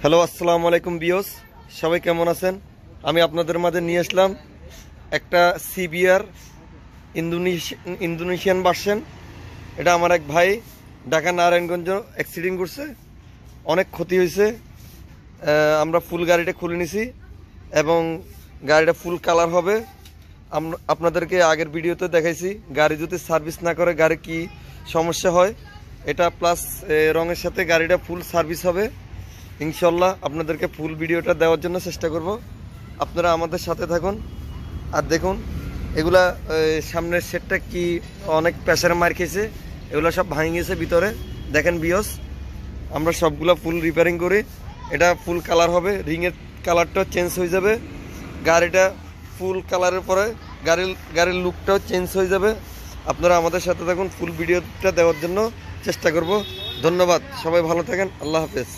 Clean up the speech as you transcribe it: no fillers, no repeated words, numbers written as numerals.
Hello, আসসালামু আলাইকুম বিয়স, সবাই কেমন আছেন? আমি আপনাদের মাঝে নিয়ে আসলাম একটা সিবিআর ইন্দোনেশিয়ান ভার্সন। এটা আমার এক ভাই ঢাকা নারায়ণগঞ্জ অ্যাক্সিডেন্ট করছে, অনেক ক্ষতি হয়েছে। আমরা ফুল গাড়িটা খুলে নিছি এবং গাড়িটা ফুল কালার হবে। আপনাদেরকে আগের ভিডিওতে দেখাইছি গাড়ি যদি সার্ভিস না করে গাড়ি কি সমস্যা হয়। এটা প্লাস রঙের সাথে গাড়িটা ফুল সার্ভিস হবে ইনশাল্লাহ। আপনাদেরকে ফুল ভিডিওটা দেওয়ার জন্য চেষ্টা করব, আপনারা আমাদের সাথে থাকুন। আর দেখুন এগুলা সামনের সেটটা কি অনেক প্রেসারে মার খেয়েছে, এগুলো সব ভাঙে গেছে ভিতরে। দেখেন বিয়স, আমরা সবগুলা ফুল রিপেয়ারিং করি। এটা ফুল কালার হবে, রিংয়ের কালারটাও চেঞ্জ হয়ে যাবে। গাড়িটা ফুল কালারের পরে গাড়ির লুকটাও চেঞ্জ হয়ে যাবে। আপনারা আমাদের সাথে থাকুন, ফুল ভিডিওটা দেওয়ার জন্য চেষ্টা করব। ধন্যবাদ, সবাই ভালো থাকেন, আল্লাহ হাফেজ।